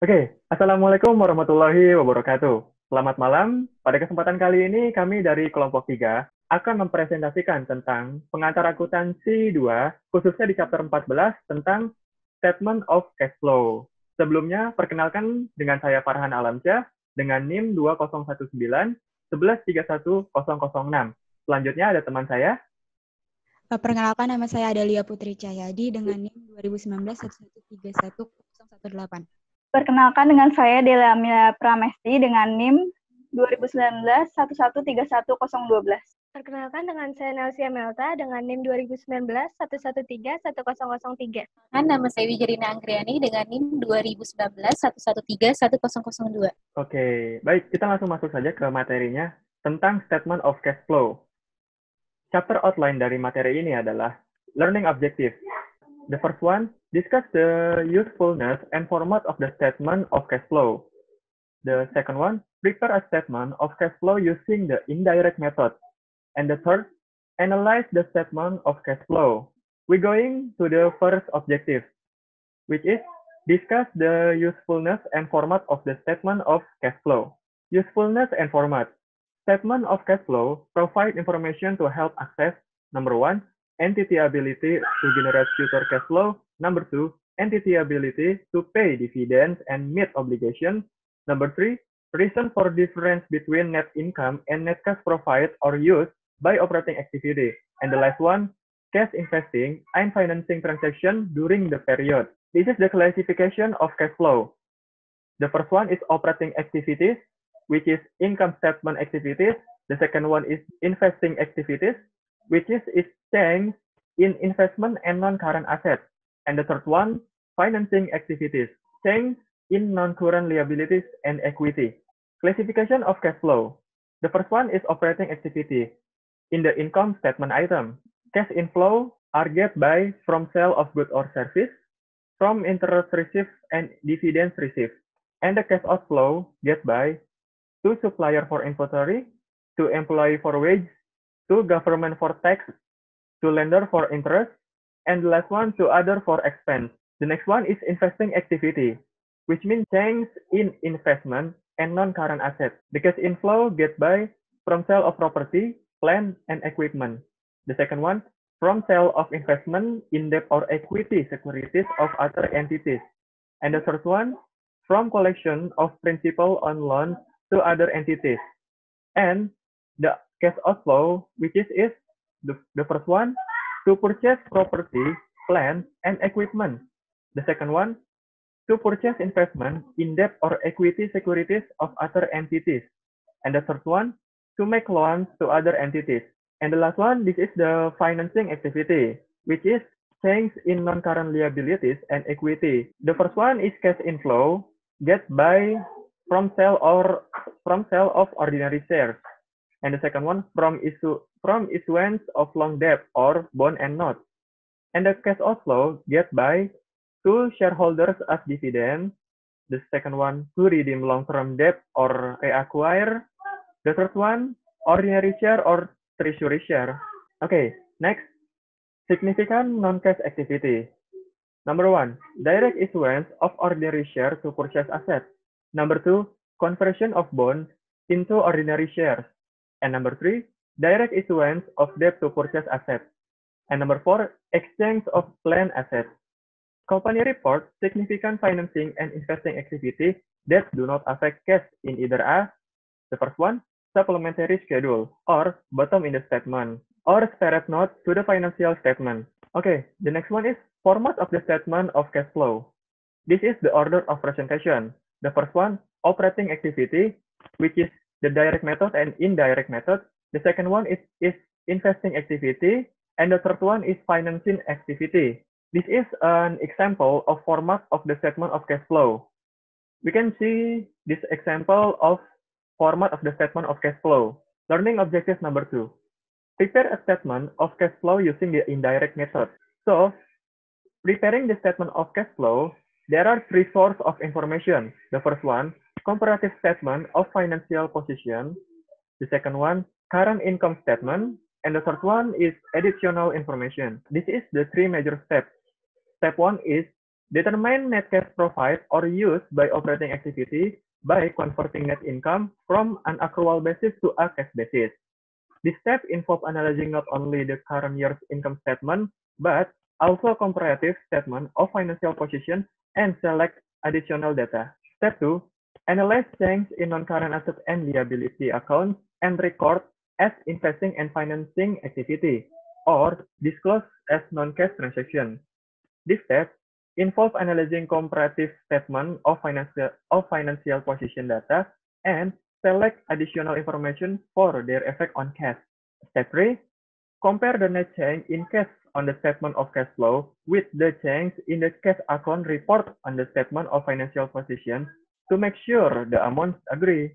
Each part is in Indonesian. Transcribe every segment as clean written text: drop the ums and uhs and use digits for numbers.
Oke, Assalamualaikum warahmatullahi wabarakatuh. Selamat malam. Pada kesempatan kali ini, kami dari kelompok 3 akan mempresentasikan tentang pengantar akuntansi 2, khususnya di chapter 14 tentang Statement of Cash Flow. Sebelumnya, perkenalkan dengan saya Farhan Alamsyah dengan NIM 2019 11310006. Selanjutnya ada teman saya. Perkenalkan, nama saya Adalia Putri Cahyadi dengan NIM 2019 11310018. Perkenalkan dengan saya Dela Mila Pramesti dengan NIM 2019 11311012. Perkenalkan dengan saya Nelsia Melta dengan NIM 2019 11311003. Nama saya Wijerina Anggriani dengan NIM 2019 11311002. Oke, baik, kita langsung masuk saja ke materinya tentang Statement of Cash Flow. Chapter outline dari materi ini adalah Learning Objective. The first one, discuss the usefulness and format of the statement of cash flow. The second one, prepare a statement of cash flow using the indirect method. And the third, analyze the statement of cash flow. We're going to the first objective, which is discuss the usefulness and format of the statement of cash flow. Usefulness and format. Statement of cash flow provide information to help access, number one, entity ability to generate future cash flow. Number two, entity ability to pay dividends and meet obligations. Number three, reason for difference between net income and net cash provided or used by operating activity. And the last one, cash investing and financing transaction during the period. This is the classification of cash flow. The first one is operating activities, which is income statement activities. The second one is investing activities, which is change in investment and non-current assets. And the third one, financing activities, change in non-current liabilities and equity. Classification of cash flow. The first one is operating activity. In the income statement item, cash inflow are get by from sale of goods or service, from interest received and dividends received. And the cash outflow get by to supplier for inventory, to employee for wage, to government for tax, to lender for interest, and the last one to other for expense. The next one is investing activity, which means change in investment and non-current assets. The cash inflow get by from sale of property, plant, and equipment. The second one, from sale of investment in debt or equity securities of other entities. And the third one, from collection of principal on loans to other entities. And the cash outflow, which is the first one, to purchase property, plant, and equipment. The second one, to purchase investment in debt or equity securities of other entities. And the third one, to make loans to other entities. And the last one, this is the financing activity, which is change in non-current liabilities and equity. The first one is cash inflow, get by from sale of ordinary shares. And the second one, from issuance of long debt or bond and notes. And the cash outflow get by to shareholders as dividend. The second one, to redeem long-term debt or reacquire. The third one, ordinary share or treasury share. Okay, next, significant non-cash activity. Number one, direct issuance of ordinary share to purchase assets. Number two, conversion of bonds into ordinary shares. And number three, direct issuance of debt to purchase assets. And number four, exchange of planned assets. Company report significant financing and investing activity that do not affect cash in either a, the first one, supplementary schedule, or bottom in the statement, or separate note to the financial statement. Okay, the next one is format of the statement of cash flow. This is the order of presentation. The first one, operating activity, which is the direct method and indirect method. The second one is investing activity, and the third one is financing activity. This is an example of format of the statement of cash flow. We can see this example of format of the statement of cash flow. Learning objective number 2. Prepare a statement of cash flow using the indirect method. So, preparing the statement of cash flow, there are three sources of information. The first one, comparative statement of financial position. The second one, current income statement. And the third one is additional information. This is the three major steps. Step one is Determine net cash provided or used by operating activity by converting net income from an accrual basis to a cash basis. This step involves analyzing not only the current year's income statement, but also comparative statement of financial position and select additional data. Step 2, analyze change in non-current asset and liability accounts and record as investing and financing activity, or disclose as non-cash transaction. This step involves analyzing comparative statement of financial position data and select additional information for their effect on cash. Step 3, compare the net change in cash on the statement of cash flow with the change in the cash account report on the statement of financial position to make sure the amounts agree.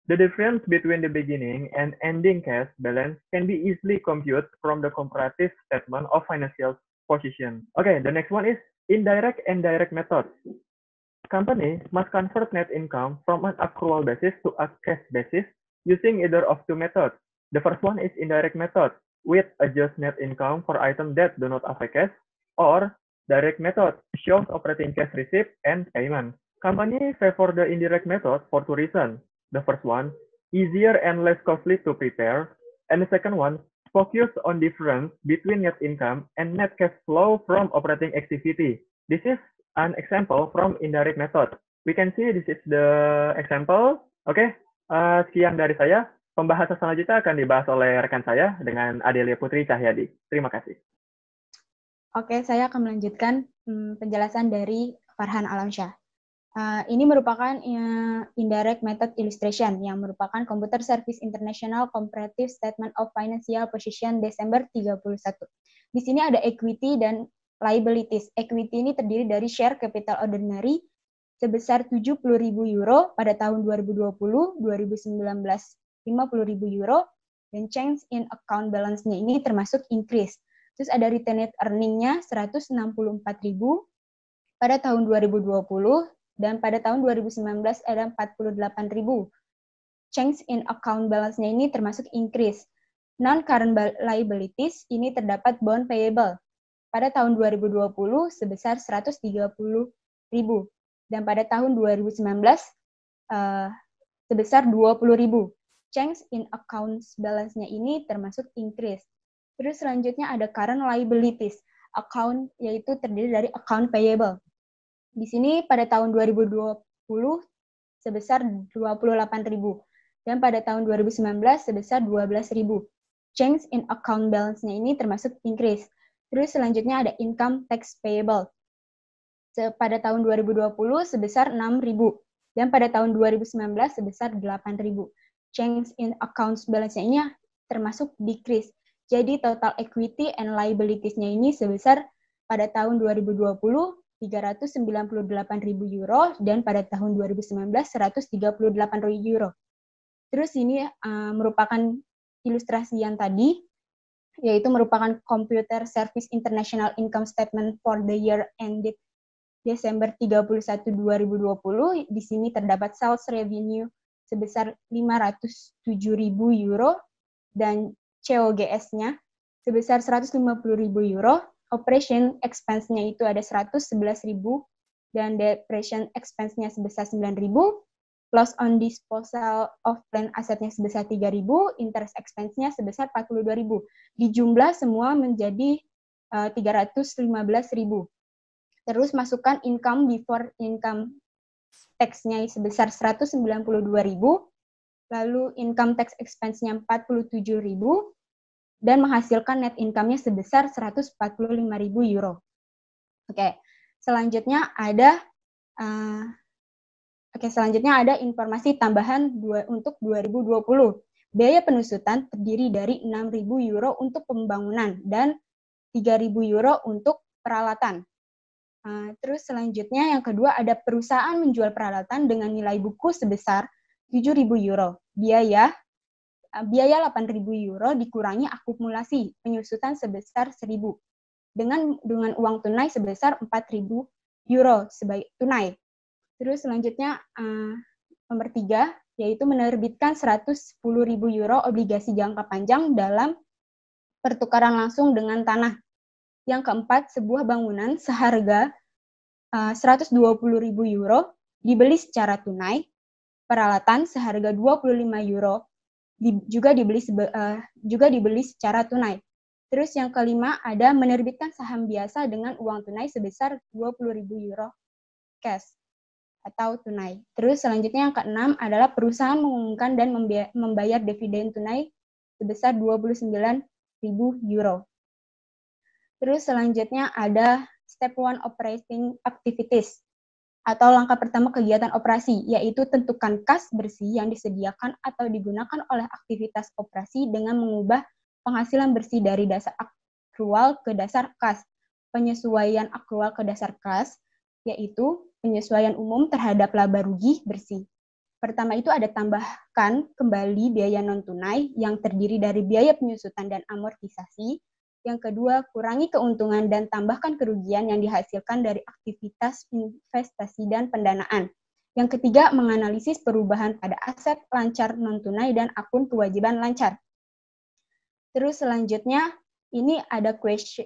The difference between the beginning and ending cash balance can be easily computed from the comparative statement of financial position. Okay, the next one is indirect and direct methods. Company must convert net income from an accrual basis to a cash basis using either of two methods. The first one is indirect method, which adjusts net income for items that do not affect cash, or direct method, shows operating cash receipt and payment. Company favor the indirect method for two reasons. The first one, easier and less costly to prepare, and the second one, focus on difference between net income and net cash flow from operating activity. This is an example from indirect method. We can see this is the example. Oke, sekian dari saya. Pembahasan selanjutnya akan dibahas oleh rekan saya dengan Adelia Putri Cahyadi. Terima kasih. Oke, saya akan melanjutkan penjelasan dari Farhan Alamsyah. Ini merupakan indirect method illustration yang merupakan Computer Service International Comparative Statement of Financial Position Desember 31. Di sini ada equity dan liabilities. Equity ini terdiri dari share capital ordinary sebesar 70.000 euro pada tahun 2020, 2019 50.000 euro, dan change in account balance-nya ini termasuk increase. Terus ada retained earning-nya 164.000 pada tahun 2020, dan pada tahun 2019 ada 48.000. Change in account balance-nya ini termasuk increase. Non-current liabilities ini terdapat bond payable pada tahun 2020 sebesar 130.000, dan pada tahun 2019 sebesar 20.000. Change in accounts balance-nya ini termasuk increase. Terus selanjutnya ada current liabilities. Account yaitu terdiri dari account payable. Di sini pada tahun 2020 sebesar 28.000 dan pada tahun 2019 sebesar 12.000. Change in account balance-nya ini termasuk increase. Terus selanjutnya ada income tax payable. Pada tahun 2020 sebesar 6.000 dan pada tahun 2019 sebesar 8.000. Change in accounts balance-nya ini termasuk decrease. Jadi total equity and liabilities-nya ini sebesar pada tahun 2020 398.000 euro dan pada tahun 2019 138.000 euro. Terus ini merupakan ilustrasi yang tadi, yaitu merupakan Computer Service International Income Statement for the year ended Desember 31, 2020. Di sini terdapat sales revenue sebesar 507.000 euro dan COGS-nya sebesar 150.000 euro. Operation expense-nya itu ada 111.000 dan depreciation expense-nya sebesar 9.000. Loss on disposal of plant asset-nya sebesar 3.000, interest expense-nya sebesar 42.000. Dijumlah semua menjadi 315.000. Terus masukkan income before income tax-nya sebesar 192.000, lalu income tax expense-nya 47.000, dan menghasilkan net income-nya sebesar 145.000 euro. Oke, selanjutnya ada informasi tambahan untuk 2020. Biaya penusutan terdiri dari 6.000 euro untuk pembangunan dan 3.000 euro untuk peralatan. Terus selanjutnya yang kedua ada perusahaan menjual peralatan dengan nilai buku sebesar 7.000 euro. Biaya 8.000 euro dikurangi akumulasi penyusutan sebesar 1.000 dengan uang tunai sebesar 4.000 euro sebagai tunai. Terus selanjutnya nomor 3 yaitu menerbitkan 110.000 euro obligasi jangka panjang dalam pertukaran langsung dengan tanah. Yang keempat, sebuah bangunan seharga €120.000 dibeli secara tunai, peralatan seharga €25 juga dibeli secara tunai. Terus yang kelima ada menerbitkan saham biasa dengan uang tunai sebesar €20.000 cash atau tunai. Terus selanjutnya yang keenam adalah perusahaan mengumumkan dan membayar dividen tunai sebesar €29.000. Terus selanjutnya ada step 1 operating activities atau langkah pertama kegiatan operasi, yaitu tentukan kas bersih yang disediakan atau digunakan oleh aktivitas operasi dengan mengubah penghasilan bersih dari dasar akrual ke dasar kas. Penyesuaian akrual ke dasar kas, yaitu penyesuaian umum terhadap laba rugi bersih. Pertama itu ada tambahkan kembali biaya non-tunai yang terdiri dari biaya penyusutan dan amortisasi. Yang kedua, kurangi keuntungan dan tambahkan kerugian yang dihasilkan dari aktivitas investasi dan pendanaan. Yang ketiga, menganalisis perubahan pada aset lancar non-tunai dan akun kewajiban lancar. Terus selanjutnya, ini ada question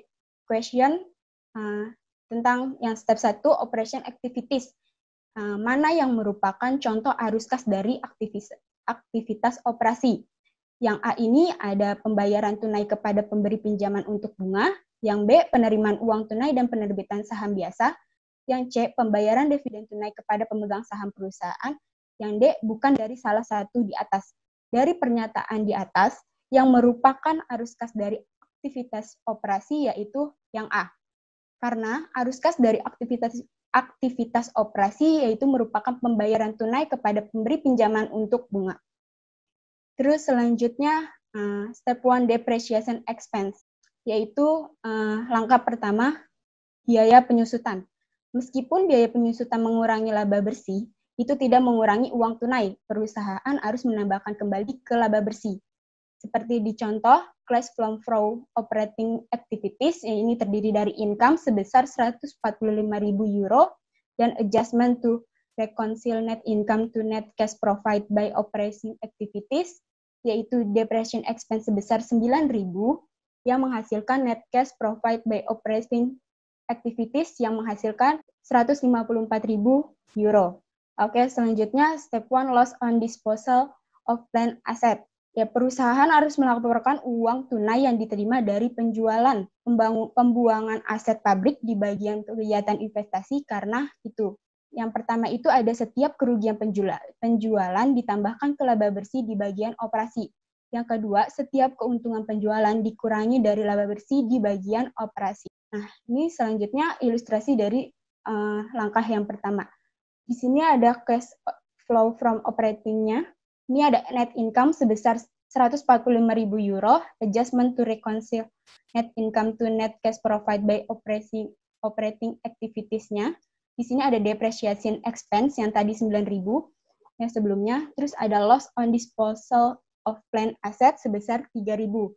tentang yang step 1, operation activities. Mana yang merupakan contoh arus kas dari aktivitas operasi. Yang A ini ada pembayaran tunai kepada pemberi pinjaman untuk bunga. Yang B, penerimaan uang tunai dan penerbitan saham biasa. Yang C, pembayaran dividen tunai kepada pemegang saham perusahaan. Yang D, bukan dari salah satu di atas. Dari pernyataan di atas, yang merupakan arus kas dari aktivitas operasi yaitu yang A. Karena arus kas dari aktivitas operasi yaitu merupakan pembayaran tunai kepada pemberi pinjaman untuk bunga. Terus selanjutnya step 1 depreciation expense, yaitu langkah pertama biaya penyusutan. Meskipun biaya penyusutan mengurangi laba bersih, itu tidak mengurangi uang tunai. Perusahaan harus menambahkan kembali ke laba bersih. Seperti di contoh, cash flow from operating activities, yang ini terdiri dari income sebesar €145.000 dan adjustment to reconcile net income to net cash provided by operating activities, yaitu depreciation expense sebesar €9.000 yang menghasilkan net cash provided by operating activities yang menghasilkan €154.000. Oke, selanjutnya step 1 loss on disposal of plant asset. Ya, perusahaan harus melaporkan uang tunai yang diterima dari penjualan pembuangan aset pabrik di bagian kegiatan investasi karena itu. Yang pertama itu ada setiap kerugian penjualan ditambahkan ke laba bersih di bagian operasi. Yang kedua, setiap keuntungan penjualan dikurangi dari laba bersih di bagian operasi. Nah, ini selanjutnya ilustrasi dari langkah yang pertama. Di sini ada cash flow from operating-nya. Ini ada net income sebesar €145.000, adjustment to reconcile net income to net cash provided by operating activities-nya. Di sini ada depreciation expense yang tadi 9.000 yang sebelumnya, terus ada loss on disposal of plant asset sebesar 3.000.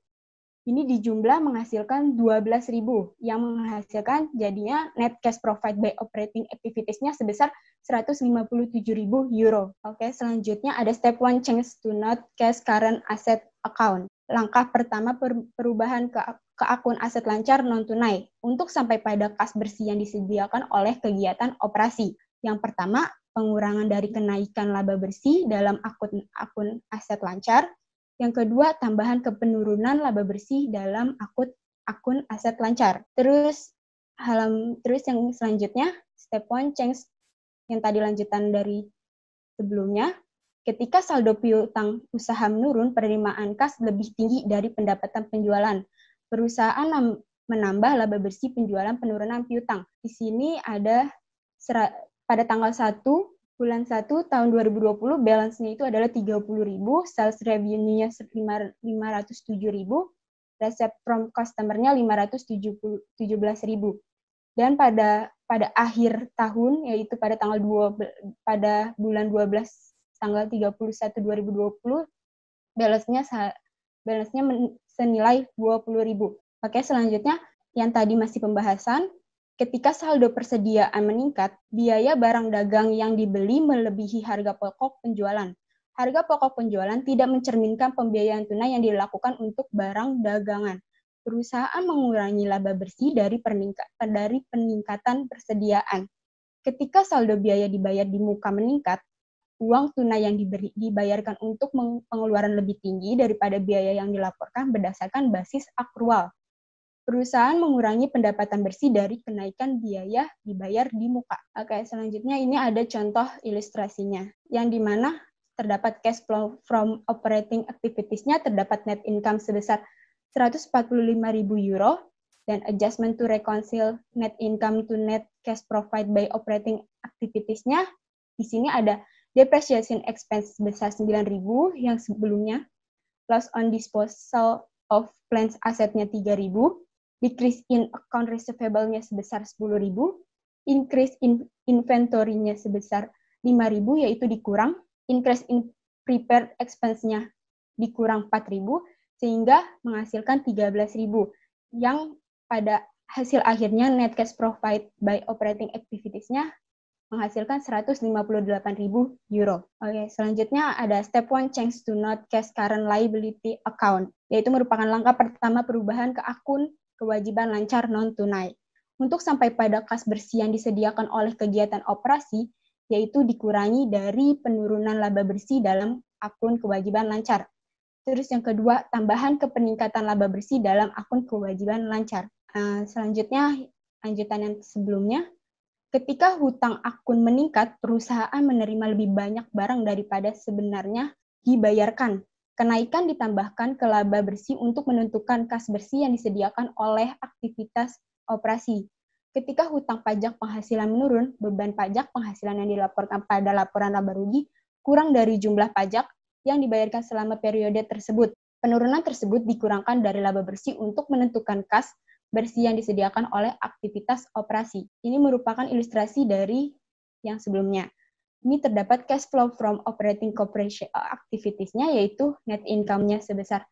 Ini dijumlah menghasilkan 12.000 yang menghasilkan jadinya net cash provided by operating activities-nya sebesar €157.000. Oke, selanjutnya ada step 1 change to not cash current asset account. Langkah pertama perubahan ke akun aset lancar non-tunai untuk sampai pada kas bersih yang disediakan oleh kegiatan operasi. Yang pertama, pengurangan dari kenaikan laba bersih dalam akun aset lancar. Yang kedua, tambahan ke penurunan laba bersih dalam akun aset lancar. Terus yang selanjutnya, step 1 change yang tadi lanjutan dari sebelumnya. Ketika saldo piutang usaha menurun, penerimaan kas lebih tinggi dari pendapatan penjualan. Perusahaan menambah laba bersih penjualan penurunan piutang. Di sini ada pada tanggal 1 bulan 1 tahun 2020, balance-nya itu adalah 30.000, sales revenue-nya 507.000, receipt from customer-nya 517.000. Dan pada akhir tahun, yaitu pada bulan 12 tanggal 31 2020, balance-nya senilai 20.000. Oke, selanjutnya yang tadi masih pembahasan. Ketika saldo persediaan meningkat, biaya barang dagang yang dibeli melebihi harga pokok penjualan. Harga pokok penjualan tidak mencerminkan pembiayaan tunai yang dilakukan untuk barang dagangan. Perusahaan mengurangi laba bersih dari peningkatan persediaan. Ketika saldo biaya dibayar di muka meningkat, uang tunai yang dibayarkan untuk pengeluaran lebih tinggi daripada biaya yang dilaporkan berdasarkan basis akrual. Perusahaan mengurangi pendapatan bersih dari kenaikan biaya dibayar di muka. Oke, selanjutnya ini ada contoh ilustrasinya, yang dimana terdapat cash flow from operating activities-nya, terdapat net income sebesar 145.000 euro, dan adjustment to reconcile net income to net cash provided by operating activities-nya. Di sini ada depreciation expense sebesar 9.000 yang sebelumnya, loss on disposal of plants asset-nya 3.000, decrease in account receivable-nya sebesar 10.000, increase in inventory-nya sebesar 5.000, yaitu dikurang, increase in prepared expense-nya dikurang 4.000, sehingga menghasilkan 13.000, yang pada hasil akhirnya net cash provided by operating activities-nya menghasilkan 158.000 euro. Oke, selanjutnya ada step 1 change to not cash current liability account, yaitu merupakan langkah pertama perubahan ke akun kewajiban lancar non-tunai. Untuk sampai pada kas bersih yang disediakan oleh kegiatan operasi, yaitu dikurangi dari penurunan laba bersih dalam akun kewajiban lancar. Terus yang kedua, tambahan ke peningkatan laba bersih dalam akun kewajiban lancar. Selanjutnya, lanjutan yang sebelumnya, ketika hutang akun meningkat, perusahaan menerima lebih banyak barang daripada sebenarnya dibayarkan. Kenaikan ditambahkan ke laba bersih untuk menentukan kas bersih yang disediakan oleh aktivitas operasi. Ketika hutang pajak penghasilan menurun, beban pajak penghasilan yang dilaporkan pada laporan laba rugi kurang dari jumlah pajak yang dibayarkan selama periode tersebut. Penurunan tersebut dikurangkan dari laba bersih untuk menentukan kas bersih yang disediakan oleh aktivitas operasi. Ini merupakan ilustrasi dari yang sebelumnya. Ini terdapat cash flow from operating corporation activities-nya, yaitu net income-nya sebesar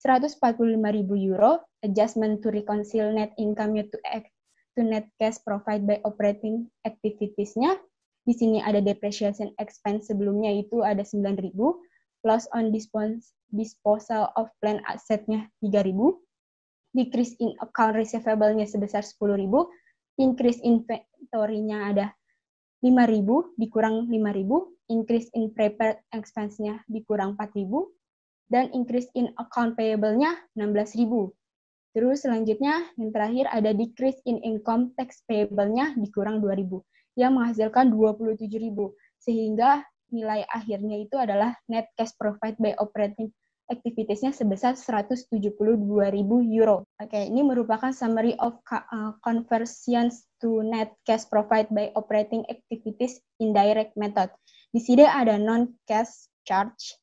145.000 euro, adjustment to reconcile net income-nya to net cash provided by operating activities-nya. Di sini ada depreciation expense sebelumnya itu ada 9.000, loss on disposal of plant asset-nya 3.000, decrease in account receivable-nya sebesar 10.000, increase inventory-nya ada 5.000 dikurang 5.000, increase in prepared expense-nya dikurang 4.000, dan increase in account payable-nya 16.000. Terus selanjutnya yang terakhir ada decrease in income tax payable-nya dikurang 2.000, yang menghasilkan 27.000, sehingga nilai akhirnya itu adalah net cash provided by operating activities-nya sebesar 172.000 euro. Oke, ini merupakan summary of conversions to net cash provided by operating activities indirect method. Di sini ada non-cash charge,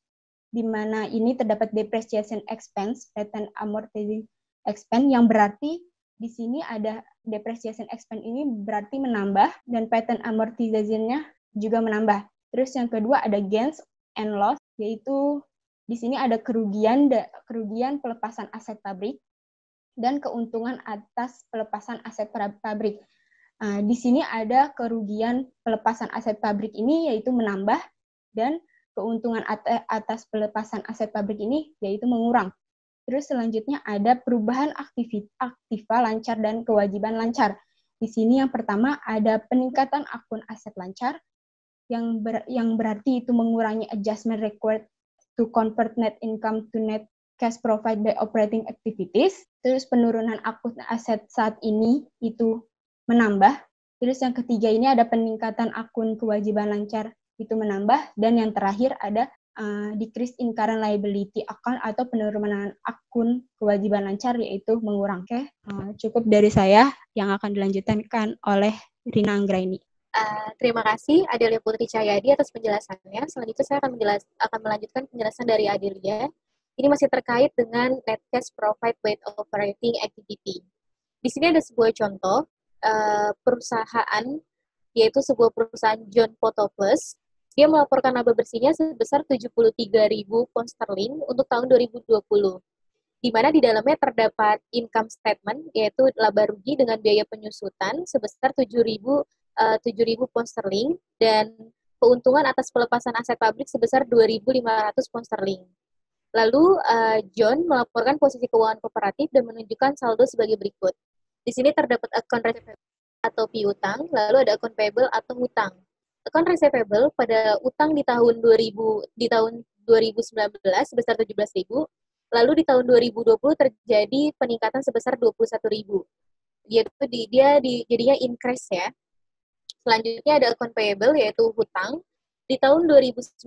di mana ini terdapat depreciation expense, patent amortizing expense, yang berarti di sini ada depreciation expense ini berarti menambah, dan patent amortization-nya juga menambah. Terus yang kedua ada gains and loss, yaitu di sini ada kerugian pelepasan aset pabrik dan keuntungan atas pelepasan aset pabrik. Di sini ada kerugian pelepasan aset pabrik ini yaitu menambah, dan keuntungan atas pelepasan aset pabrik ini yaitu mengurang. Terus selanjutnya ada perubahan aktiva lancar dan kewajiban lancar. Di sini yang pertama ada peningkatan akun aset lancar yang berarti itu mengurangi adjustment required to convert net income to net cash provided by operating activities. Terus penurunan akun aset saat ini itu menambah. Terus yang ketiga ini ada peningkatan akun kewajiban lancar itu menambah. Dan yang terakhir ada decrease in current liability account atau penurunan akun kewajiban lancar yaitu mengurang. Oke, cukup dari saya, yang akan dilanjutkan oleh Rina Anggraini. Terima kasih Adelia Putri Cahyadi atas penjelasannya. Selanjutnya saya akan melanjutkan penjelasan dari Adelia. Ini masih terkait dengan net cash provided by operating activity. Di sini ada sebuah contoh perusahaan, yaitu sebuah perusahaan John Photopus. Dia melaporkan laba bersihnya sebesar 73.000 pound sterling untuk tahun 2020. Di mana di dalamnya terdapat income statement, yaitu laba rugi dengan biaya penyusutan sebesar 7.000 pound sterling, dan keuntungan atas pelepasan aset pabrik sebesar 2.500 pound sterling. Lalu John melaporkan posisi keuangan kooperatif dan menunjukkan saldo sebagai berikut. Di sini terdapat account receivable atau piutang, lalu ada account payable atau hutang. Account receivable pada utang di tahun 2019 sebesar 17.000, lalu di tahun 2020 terjadi peningkatan sebesar 21.000. Jadinya increase ya. Selanjutnya ada account payable yaitu hutang. Di tahun 2019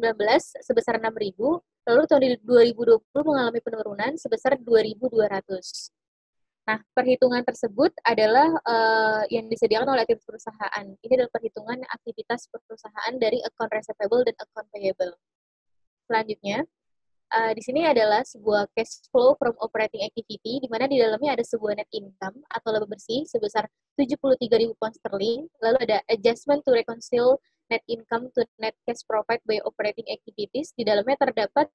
sebesar 6.000, lalu tahun 2020 mengalami penurunan sebesar 2.200. Nah, perhitungan tersebut adalah yang disediakan oleh tim perusahaan. Ini adalah perhitungan aktivitas perusahaan dari account receivable dan account payable. Selanjutnya, di sini adalah sebuah cash flow from operating activity, di mana di dalamnya ada sebuah net income atau laba bersih sebesar 73.000 pound sterling, lalu ada adjustment to reconcile net income to net cash provided by operating activities, di dalamnya terdapat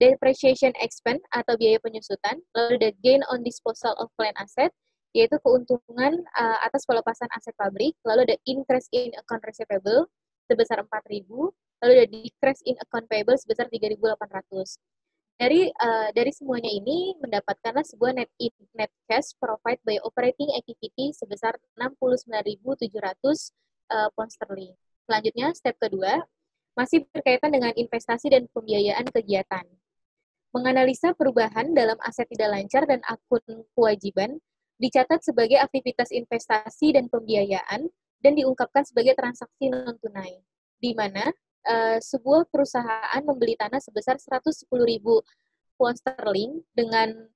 depreciation expense atau biaya penyusutan, lalu ada gain on disposal of plant asset, yaitu keuntungan atas pelepasan aset pabrik, lalu ada increase in account receivable sebesar 4.000, lalu ada decrease in account payable sebesar 3.800. Dari semuanya ini mendapatkanlah sebuah net cash provided by operating activity sebesar 69.700 pound sterling. Selanjutnya, step kedua, masih berkaitan dengan investasi dan pembiayaan kegiatan. Menganalisa perubahan dalam aset tidak lancar dan akun kewajiban dicatat sebagai aktivitas investasi dan pembiayaan dan diungkapkan sebagai transaksi non-tunai, di mana sebuah perusahaan membeli tanah sebesar 110.000 pound sterling dengan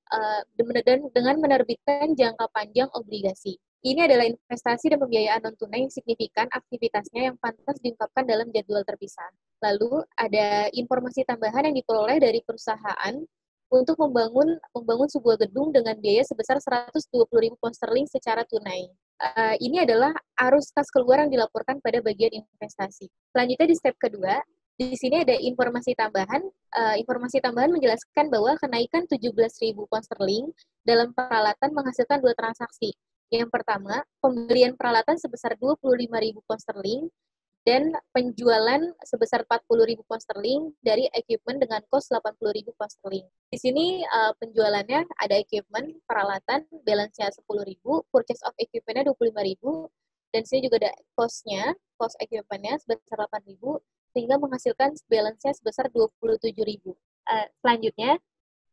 menerbitkan jangka panjang obligasi. Ini adalah investasi dan pembiayaan non-tunai yang signifikan aktivitasnya yang pantas diungkapkan dalam jadwal terpisah. Lalu ada informasi tambahan yang diperoleh dari perusahaan untuk membangun sebuah gedung dengan biaya sebesar 120.000 pound sterling secara tunai. Ini adalah arus kas keluar yang dilaporkan pada bagian investasi. Selanjutnya di step kedua, di sini ada informasi tambahan. Informasi tambahan menjelaskan bahwa kenaikan 17.000 pound sterling dalam peralatan menghasilkan dua transaksi. Yang pertama, pembelian peralatan sebesar 25.000 pound sterling dan penjualan sebesar 40.000 pound sterling dari equipment dengan cost 80.000 pound sterling. Di sini penjualannya ada equipment, peralatan, balance-nya 10.000, purchase of equipment-nya 25.000, dan di sini juga ada cost equipment-nya sebesar 8.000, sehingga menghasilkan balance-nya sebesar 27.000. Selanjutnya,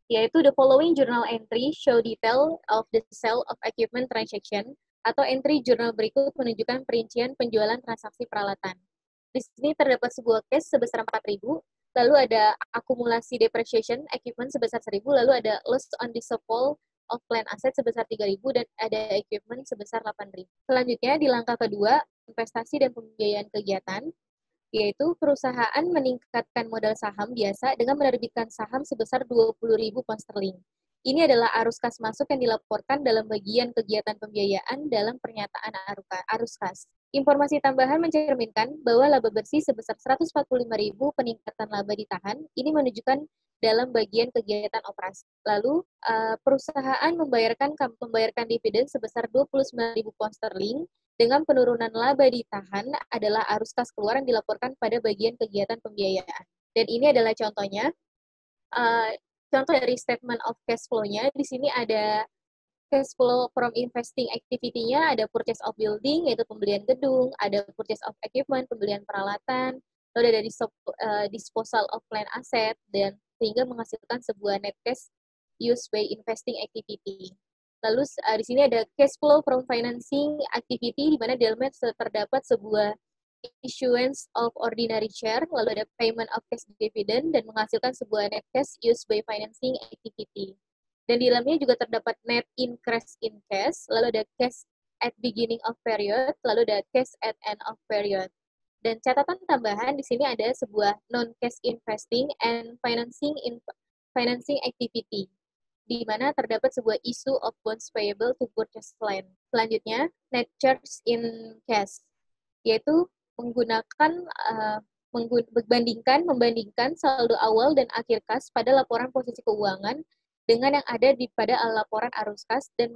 yaitu the following journal entry show detail of the sale of equipment transaction, atau entry jurnal berikut menunjukkan perincian penjualan transaksi peralatan. Di sini terdapat sebuah case sebesar 4.000, lalu ada akumulasi depreciation equipment sebesar 1.000, lalu ada loss on disposal of plant asset sebesar 3.000, dan ada equipment sebesar 8.000. Selanjutnya, di langkah kedua, investasi dan pembiayaan kegiatan, yaitu perusahaan meningkatkan modal saham biasa dengan menerbitkan saham sebesar 20.000 pound sterling. Ini adalah arus kas masuk yang dilaporkan dalam bagian kegiatan pembiayaan dalam pernyataan arus kas. Informasi tambahan mencerminkan bahwa laba bersih sebesar 145.000 peningkatan laba ditahan, ini menunjukkan dalam bagian kegiatan operasi. Lalu, perusahaan membayarkan dividen sebesar 29.000 pound sterling, dengan penurunan laba ditahan adalah arus kas keluar yang dilaporkan pada bagian kegiatan pembiayaan. Dan ini adalah contohnya. Contoh dari statement of cash flow-nya, di sini ada cash flow from investing activity-nya, ada purchase of building, yaitu pembelian gedung, ada purchase of equipment, pembelian peralatan, lalu ada disposal of plant asset, dan sehingga menghasilkan sebuah net cash used by investing activity. Lalu di sini ada cash flow from financing activity, di mana di dalamnya terdapat sebuah issuance of ordinary share, lalu ada payment of cash dividend, dan menghasilkan sebuah net cash used by financing activity. Dan di dalamnya juga terdapat net increase in cash, lalu ada cash at beginning of period, lalu ada cash at end of period. Dan catatan tambahan di sini ada sebuah non-cash investing and financing activity, di mana terdapat sebuah issue of bonds payable to purchase land. Selanjutnya, net charge in cash, yaitu membandingkan saldo awal dan akhir kas pada laporan posisi keuangan dengan yang ada pada laporan arus kas dan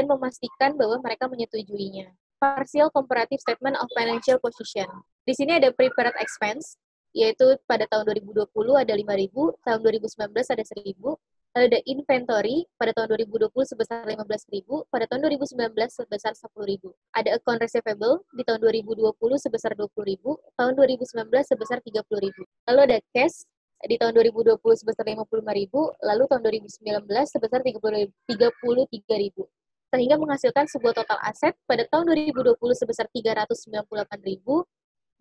memastikan bahwa mereka menyetujuinya. Partial comparative statement of financial position. Di sini ada prepared expense, yaitu pada tahun 2020 ada 5.000, tahun 2019 ada 1.000, Lalu ada inventory pada tahun 2020 sebesar 15.000, pada tahun 2019 sebesar 10.000. Ada account receivable di tahun 2020 sebesar 20.000, tahun 2019 sebesar 30.000. Lalu ada cash di tahun 2020 sebesar 55.000, lalu tahun 2019 sebesar 33.000. Sehingga menghasilkan sebuah total aset pada tahun 2020 sebesar 398.000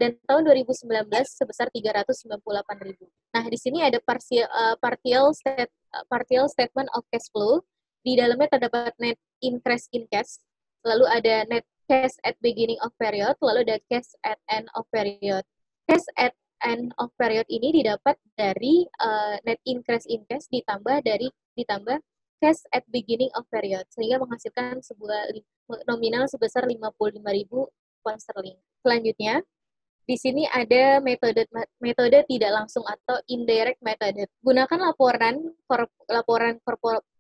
dan tahun 2019 sebesar 398.000. Nah, di sini ada partial statement of cash flow. Di dalamnya terdapat net increase in cash, lalu ada net cash at beginning of period, lalu ada cash at end of period. Cash at end of period ini didapat dari net increase in cash ditambah cash at beginning of period, sehingga menghasilkan sebuah nominal sebesar 55.000 pound sterling. Selanjutnya, di sini ada metode tidak langsung atau indirect method. Gunakan laporan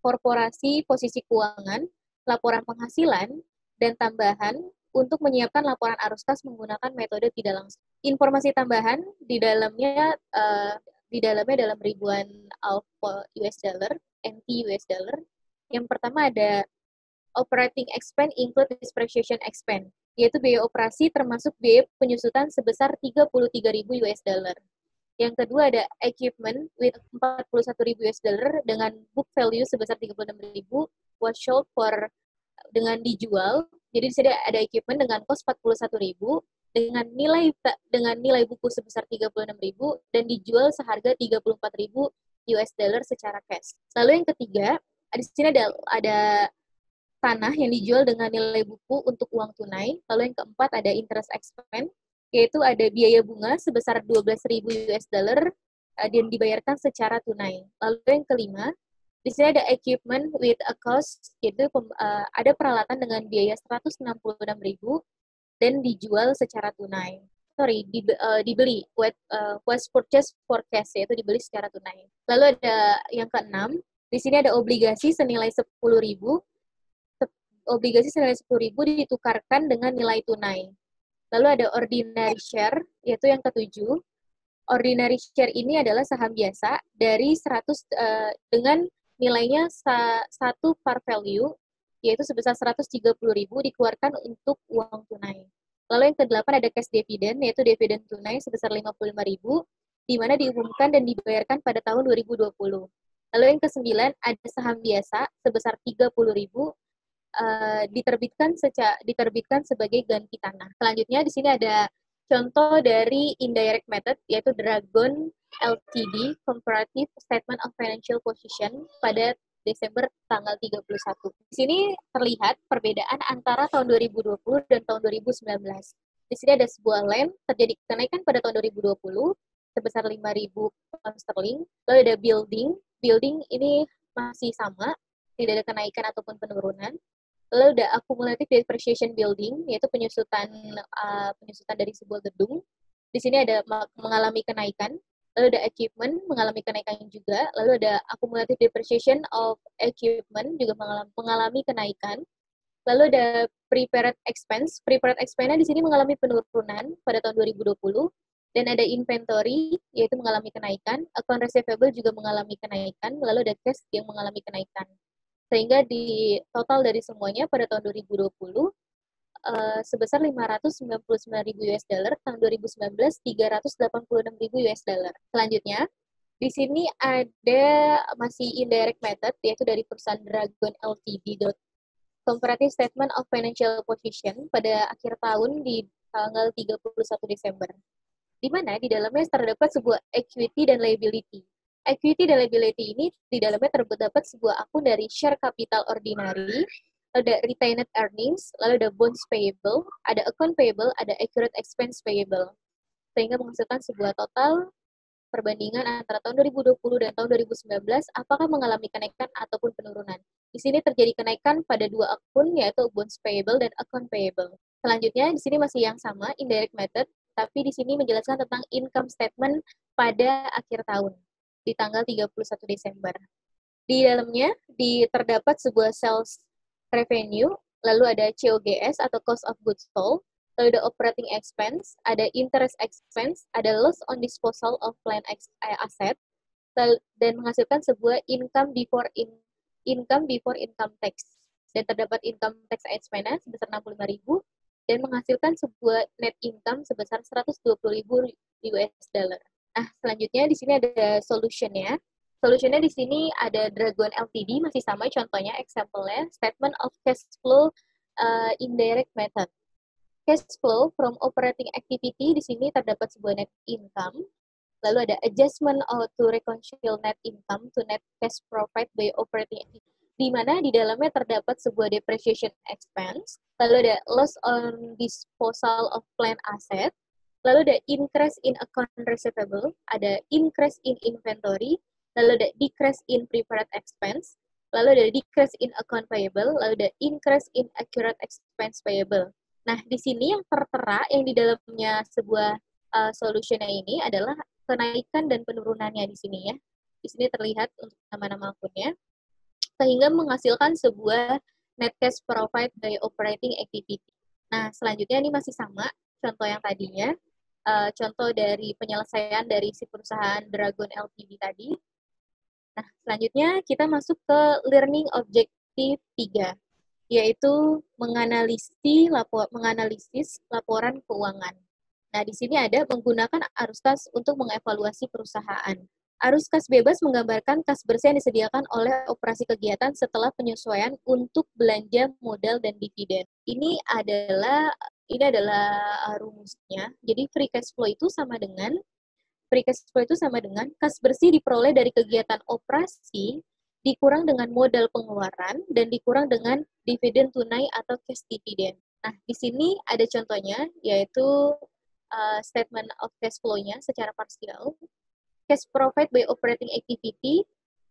korporasi posisi keuangan, laporan penghasilan, dan tambahan untuk menyiapkan laporan arus kas menggunakan metode tidak langsung. Informasi tambahan di dalamnya dalam ribuan US dollar, NT US dollar. Yang pertama ada operating expense include depreciation expense, yaitu biaya operasi termasuk biaya penyusutan sebesar 33.000 US dollar. Yang kedua ada equipment with 41.000 US dollar dengan book value sebesar 36.000 was sold for dengan dijual. Jadi di sini ada equipment dengan cost 41.000 dengan nilai buku sebesar 36.000 dan dijual seharga 34.000 US dollar secara cash. Lalu yang ketiga, di sini ada tanah yang dijual dengan nilai buku untuk uang tunai. Lalu yang keempat ada interest expense, yaitu ada biaya bunga sebesar 12.000 US dollar dan dibayarkan secara tunai. Lalu yang kelima, di sini ada equipment with a cost, yaitu ada peralatan dengan biaya 166.000 dan dijual secara tunai. Dibeli, was purchased for cash, yaitu dibeli secara tunai. Lalu ada yang keenam, di sini ada obligasi senilai 10.000. Obligasi senilai 10.000 ditukarkan dengan nilai tunai. Lalu ada ordinary share, yaitu yang ketujuh. Ordinary share ini adalah saham biasa dari 100 dengan nilainya 1 par value, yaitu sebesar 130.000 dikeluarkan untuk uang tunai. Lalu yang kedelapan ada cash dividend, yaitu dividen tunai sebesar 55.000, di mana diumumkan dan dibayarkan pada tahun 2020. Lalu yang kesembilan ada saham biasa sebesar 30.000, diterbitkan sebagai ganti tanah. Selanjutnya di sini ada contoh dari indirect method, yaitu Dragon Ltd Comparative Statement of Financial Position pada Desember tanggal 31. Di sini terlihat perbedaan antara tahun 2020 dan tahun 2019. Di sini ada sebuah land terjadi kenaikan pada tahun 2020 sebesar 5.000 pound sterling. Lalu ada building ini masih sama, tidak ada kenaikan ataupun penurunan. Lalu ada accumulative depreciation building, yaitu penyusutan dari sebuah gedung. Di sini ada mengalami kenaikan. Lalu ada equipment mengalami kenaikan juga. Lalu ada accumulative depreciation of equipment juga mengalami kenaikan. Lalu ada prepared expense. Prepared expense di sini mengalami penurunan pada tahun 2020. Dan ada inventory, yaitu mengalami kenaikan. Account receivable juga mengalami kenaikan. Lalu ada cash yang mengalami kenaikan. Sehingga di total dari semuanya pada tahun 2020 sebesar 599.000 US dollar, tahun 2019 386.000 US dollar. Selanjutnya, di sini ada masih indirect method, yaitu dari perusahaan Dragon Ltd. Comparative Statement of Financial Position pada akhir tahun di tanggal 31 Desember. Di mana di dalamnya terdapat sebuah equity dan liability. Equity dan liability ini di dalamnya terdapat sebuah akun dari share capital ordinary, ada retained earnings, lalu ada bonds payable, ada account payable, ada accurate expense payable. Sehingga menghasilkan sebuah total perbandingan antara tahun 2020 dan tahun 2019 apakah mengalami kenaikan ataupun penurunan. Di sini terjadi kenaikan pada dua akun, yaitu bonds payable dan account payable. Selanjutnya di sini masih yang sama, indirect method, tapi di sini menjelaskan tentang income statement pada akhir tahun di tanggal 31 Desember. Di dalamnya terdapat sebuah sales revenue, lalu ada COGS atau cost of goods sold, lalu ada operating expense, ada interest expense, ada loss on disposal of plant asset, dan menghasilkan sebuah income before income tax. Dan terdapat income tax expense sebesar 65.000 dan menghasilkan sebuah net income sebesar 120.000 US dollar. Nah, selanjutnya di sini ada solutionnya. Solutionnya di sini ada Dragon Ltd, masih sama contohnya, example-nya, statement of cash flow indirect method. Cash flow from operating activity, di sini terdapat sebuah net income. Lalu ada adjustment to reconcile net income to net cash profit by operating activity, di mana di dalamnya terdapat sebuah depreciation expense, lalu ada loss on disposal of plant asset, lalu ada increase in account receivable, ada increase in inventory, lalu ada decrease in prepared expense, lalu ada decrease in account payable, lalu ada increase in accurate expense payable. Nah, di sini yang tertera yang di dalamnya sebuah solutionnya ini adalah kenaikan dan penurunannya di sini ya. Di sini terlihat untuk nama-nama akunnya, sehingga menghasilkan sebuah net cash profit by operating activity. Nah, selanjutnya ini masih sama contoh yang tadinya, contoh dari penyelesaian dari si perusahaan Dragon Ltd tadi. Nah, selanjutnya kita masuk ke learning objective 3, yaitu menganalisis laporan keuangan. Nah, di sini ada menggunakan arus kas untuk mengevaluasi perusahaan. Arus kas bebas menggambarkan kas bersih yang disediakan oleh operasi kegiatan setelah penyesuaian untuk belanja modal dan dividen. Ini adalah rumusnya. Jadi free cash flow itu sama dengan kas bersih diperoleh dari kegiatan operasi dikurang dengan modal pengeluaran dan dikurang dengan dividen tunai atau cash dividend. Nah, di sini ada contohnya, yaitu statement of cash flow-nya secara parsial, cash profit by operating activity,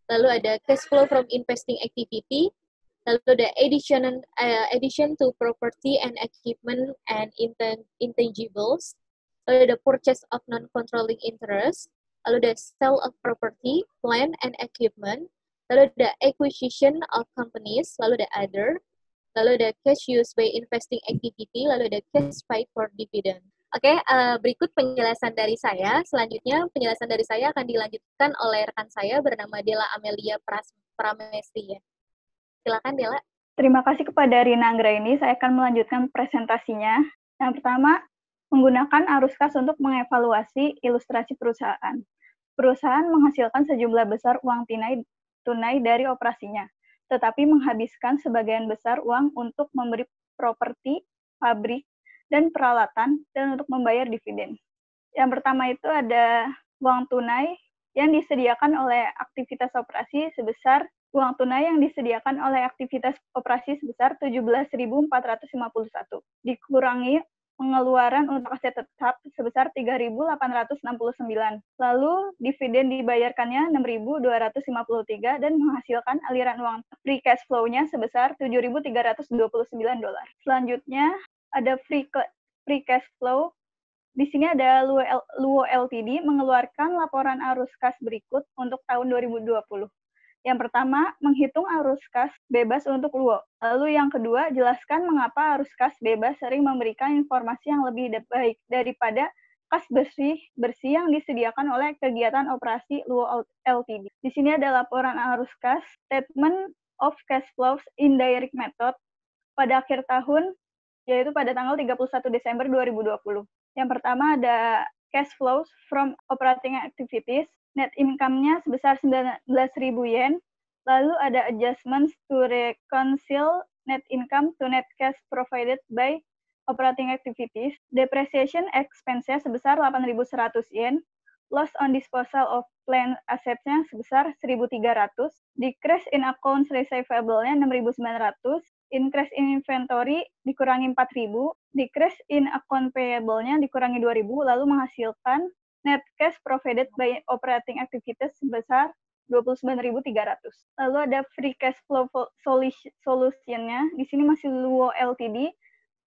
lalu ada cash flow from investing activity, lalu ada addition to property and equipment and intangibles, lalu ada purchase of non-controlling interest, lalu ada sale of property, plant and equipment, lalu ada acquisition of companies, lalu ada other, lalu ada cash used by investing activity, lalu ada cash paid for dividend. Oke, berikut penjelasan dari saya. Selanjutnya, penjelasan dari saya akan dilanjutkan oleh rekan saya bernama Della Amelia Pramesti. Silakan, Della. Terima kasih kepada Rina Anggraini. Saya akan melanjutkan presentasinya. Yang pertama, menggunakan arus kas untuk mengevaluasi ilustrasi perusahaan. Perusahaan menghasilkan sejumlah besar uang tunai dari operasinya, tetapi menghabiskan sebagian besar uang untuk memberi properti, pabrik, dan peralatan, dan untuk membayar dividen. Yang pertama itu ada uang tunai yang disediakan oleh aktivitas operasi sebesar 17.451, dikurangi pengeluaran untuk aset tetap sebesar 3.869. Lalu dividen dibayarkannya 6.253 dan menghasilkan aliran uang free cash flow-nya sebesar $7.329. Selanjutnya ada free cash flow. Di sini ada Luo Ltd mengeluarkan laporan arus kas berikut untuk tahun 2020. Yang pertama, menghitung arus kas bebas untuk Luo. Lalu yang kedua, jelaskan mengapa arus kas bebas sering memberikan informasi yang lebih baik daripada kas bersih yang disediakan oleh kegiatan operasi Luo Ltd. Di sini ada laporan arus kas, statement of cash flows indirect method pada akhir tahun, yaitu pada tanggal 31 Desember 2020. Yang pertama ada cash flows from operating activities, net income-nya sebesar 19.000 yen, lalu ada adjustments to reconcile net income to net cash provided by operating activities, depreciation expense-nya sebesar 8.100 yen, loss on disposal of plant assets-nya sebesar 1.300, decrease in accounts receivable-nya 6.900, increase in inventory dikurangi 4.000, decrease in account payable-nya dikurangi 2.000, lalu menghasilkan net cash provided by operating activities sebesar 29.300. Lalu ada free cash flow solution-nya. Di sini masih Luo Ltd,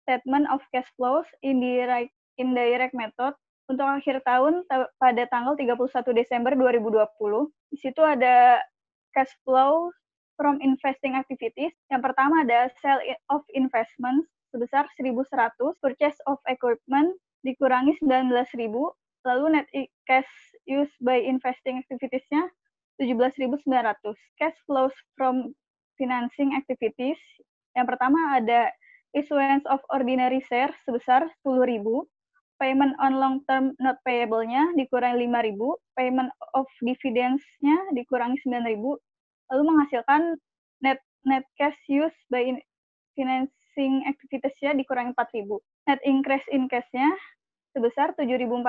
statement of cash flows indirect method untuk akhir tahun pada tanggal 31 Desember 2020. Di situ ada cash flow from investing activities. Yang pertama ada sale of investments sebesar 1.100, purchase of equipment dikurangi 19.000, lalu net cash used by investing activities-nya 17.900. Cash flows from financing activities. Yang pertama ada issuance of ordinary shares sebesar 10.000. Payment on long-term not payable-nya dikurangi 5.000. Payment of dividends-nya dikurangi 9.000. Lalu menghasilkan net cash used by financing activities-nya dikurangi 4.000. Net increase in cash-nya sebesar 7.400.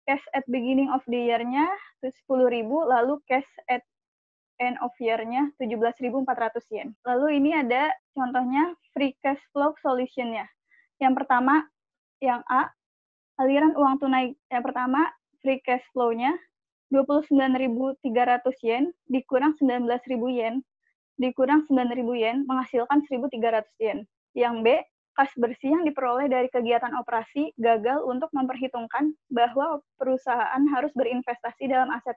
Cash at beginning of the year-nya 10.000, lalu cash at end of year-nya 17.400 yen. Lalu ini ada contohnya free cash flow solution-nya. Yang pertama, yang A, aliran uang tunai yang pertama, free cash flow-nya 29.300 yen dikurang 19.000 yen dikurang 9.000 yen menghasilkan 1.300 yen. Yang B, kas bersih yang diperoleh dari kegiatan operasi gagal untuk memperhitungkan bahwa perusahaan harus berinvestasi dalam aset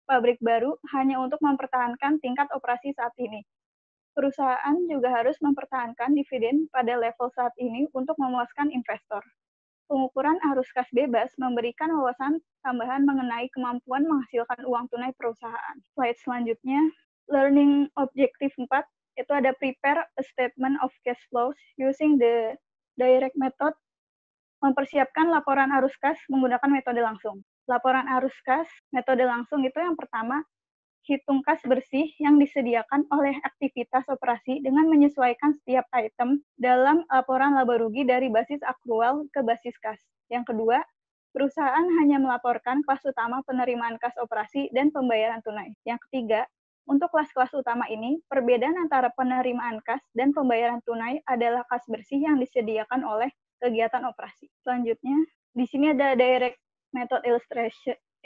pabrik baru hanya untuk mempertahankan tingkat operasi saat ini. Perusahaan juga harus mempertahankan dividen pada level saat ini untuk memuaskan investor. Pengukuran arus kas bebas memberikan wawasan tambahan mengenai kemampuan menghasilkan uang tunai perusahaan. Slide selanjutnya, learning objective 4, itu ada prepare a statement of cash flows using the direct method, mempersiapkan laporan arus kas menggunakan metode langsung. Laporan arus kas, metode langsung itu yang pertama, hitung kas bersih yang disediakan oleh aktivitas operasi dengan menyesuaikan setiap item dalam laporan laba rugi dari basis akrual ke basis kas. Yang kedua, perusahaan hanya melaporkan kelas utama penerimaan kas operasi dan pembayaran tunai. Yang ketiga, untuk kelas-kelas utama ini, perbedaan antara penerimaan kas dan pembayaran tunai adalah kas bersih yang disediakan oleh kegiatan operasi. Selanjutnya, di sini ada direct method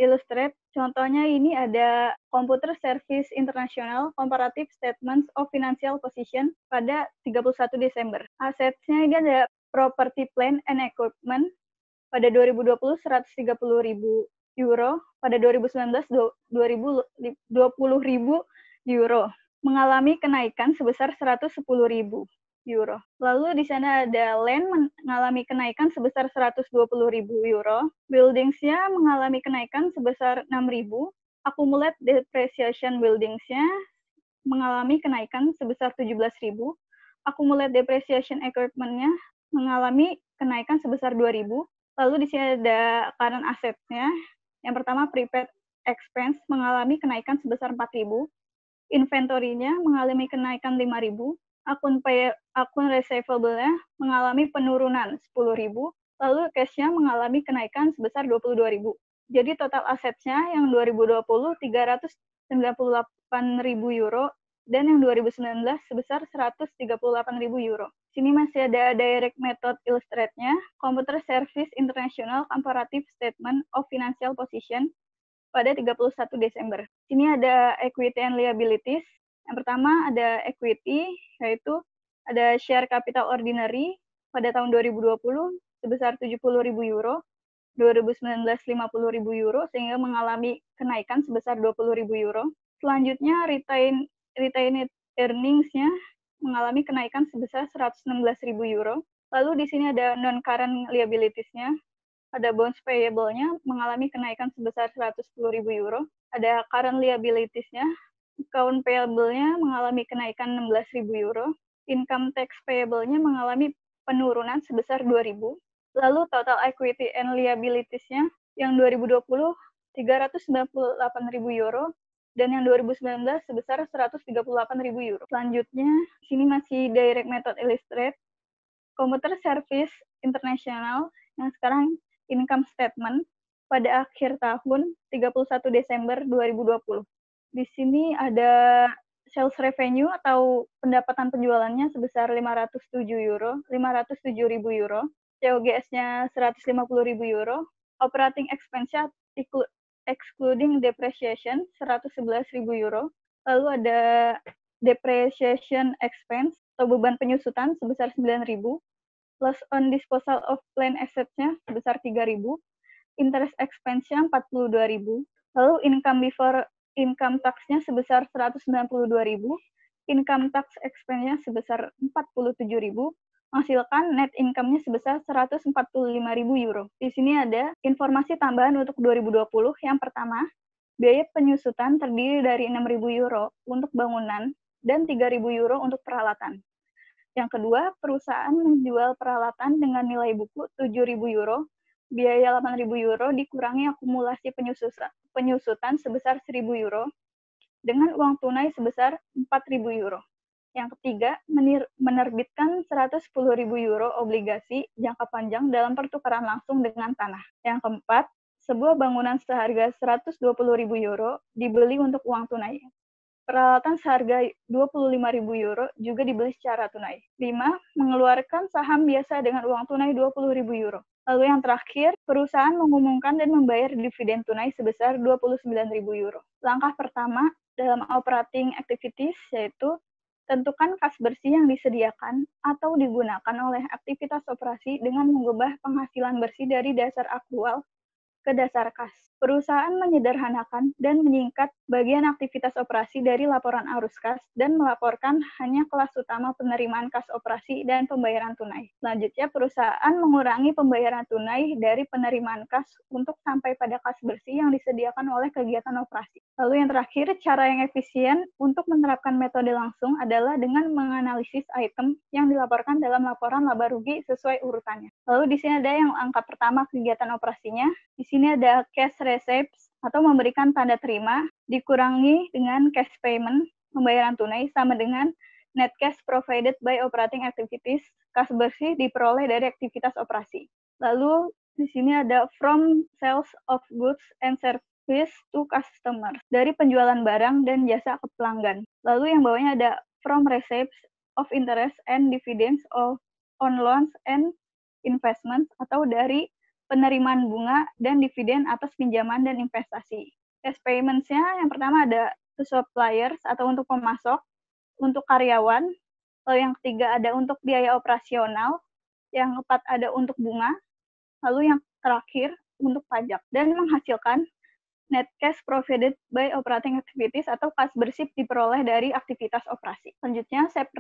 illustrate. Contohnya ini ada Computer Service International Comparative Statements of Financial Position pada 31 Desember. Asetnya ini ada Property, Plant and Equipment pada 2020 130.000 euro, pada 2019 20.000 euro, mengalami kenaikan sebesar 110.000 euro. Lalu di sana ada land mengalami kenaikan sebesar 120.000 euro, buildings-nya mengalami kenaikan sebesar 6.000, accumulated depreciation buildings-nya mengalami kenaikan sebesar 17.000, accumulated depreciation equipment-nya mengalami kenaikan sebesar 2.000. Lalu di sini ada current asset-nya. Yang pertama prepaid expense mengalami kenaikan sebesar 4.000, inventory-nya mengalami kenaikan 5.000, akun receivable-nya mengalami penurunan 10.000, lalu cash-nya mengalami kenaikan sebesar 22.000. Jadi total asetnya yang 2020 398.000 euro dan yang 2019 sebesar 138.000 euro. Sini masih ada direct method illustrate-nya, Computer Service International Comparative Statement of Financial Position pada 31 Desember. Sini ada equity and liabilities. Yang pertama ada equity, yaitu ada share capital ordinary pada tahun 2020 sebesar 70.000 euro, 2019 50.000 euro, sehingga mengalami kenaikan sebesar 20.000 euro. Selanjutnya retained earnings-nya mengalami kenaikan sebesar 116.000 euro. Lalu di sini ada non-current liabilities-nya, ada bonds payable-nya mengalami kenaikan sebesar 110.000 euro, ada current liabilities-nya, account payable-nya mengalami kenaikan 16.000 euro, income tax payable-nya mengalami penurunan sebesar 2.000, lalu total equity and liabilities-nya yang 2020 398.000 euro, dan yang 2019 sebesar 138.000 euro. Selanjutnya, sini masih direct method illustrate, Computer Service International, yang sekarang income statement pada akhir tahun 31 Desember 2020. Di sini ada sales revenue atau pendapatan penjualannya sebesar 507.000 euro, COGS-nya 150.000 euro, operating expense-nya excluding depreciation 111.000 euro, lalu ada depreciation expense atau beban penyusutan sebesar 9.000, loss on disposal of plant assets-nya sebesar 3.000, interest expense-nya 42.000, lalu income before income tax-nya sebesar 192.000, income tax expense-nya sebesar 47.000, menghasilkan net income-nya sebesar 145.000 euro. Di sini ada informasi tambahan untuk 2020. Yang pertama, Biaya penyusutan terdiri dari 6.000 euro untuk bangunan dan 3.000 euro untuk peralatan. Yang kedua, perusahaan menjual peralatan dengan nilai buku 7.000 euro, biaya 8.000 euro dikurangi akumulasi penyusutan sebesar 1.000 euro, dengan uang tunai sebesar 4.000 euro. Yang ketiga, menerbitkan 110.000 euro obligasi jangka panjang dalam pertukaran langsung dengan tanah. Yang keempat, sebuah bangunan seharga 120.000 euro dibeli untuk uang tunai. Peralatan seharga 25.000 euro juga dibeli secara tunai. 5. Mengeluarkan saham biasa dengan uang tunai 20.000 euro. Lalu yang terakhir, perusahaan mengumumkan dan membayar dividen tunai sebesar 29.000 euro. Langkah pertama dalam operating activities yaitu tentukan kas bersih yang disediakan atau digunakan oleh aktivitas operasi dengan mengubah penghasilan bersih dari dasar akrual ke dasar kas. Perusahaan menyederhanakan dan menyingkat bagian aktivitas operasi dari laporan arus kas dan melaporkan hanya kelas utama penerimaan kas operasi dan pembayaran tunai. Selanjutnya, perusahaan mengurangi pembayaran tunai dari penerimaan kas untuk sampai pada kas bersih yang disediakan oleh kegiatan operasi. Lalu yang terakhir, cara yang efisien untuk menerapkan metode langsung adalah dengan menganalisis item yang dilaporkan dalam laporan laba rugi sesuai urutannya. Lalu di sini ada yang angka pertama kegiatan operasinya. Di sini ada cash receipts atau memberikan tanda terima dikurangi dengan cash payment, pembayaran tunai sama dengan net cash provided by operating activities, kas bersih diperoleh dari aktivitas operasi. Lalu di sini ada from sales of goods and service to customers, dari penjualan barang dan jasa ke pelanggan. Lalu yang bawahnya ada from receipts of interest and dividends on loans and investments, atau dari penerimaan bunga dan dividen atas pinjaman dan investasi. Cash payments-nya yang pertama ada to suppliers atau untuk pemasok, untuk karyawan, lalu yang ketiga ada untuk biaya operasional, yang keempat ada untuk bunga, lalu yang terakhir untuk pajak, dan menghasilkan net cash provided by operating activities atau kas bersih diperoleh dari aktivitas operasi. Selanjutnya, step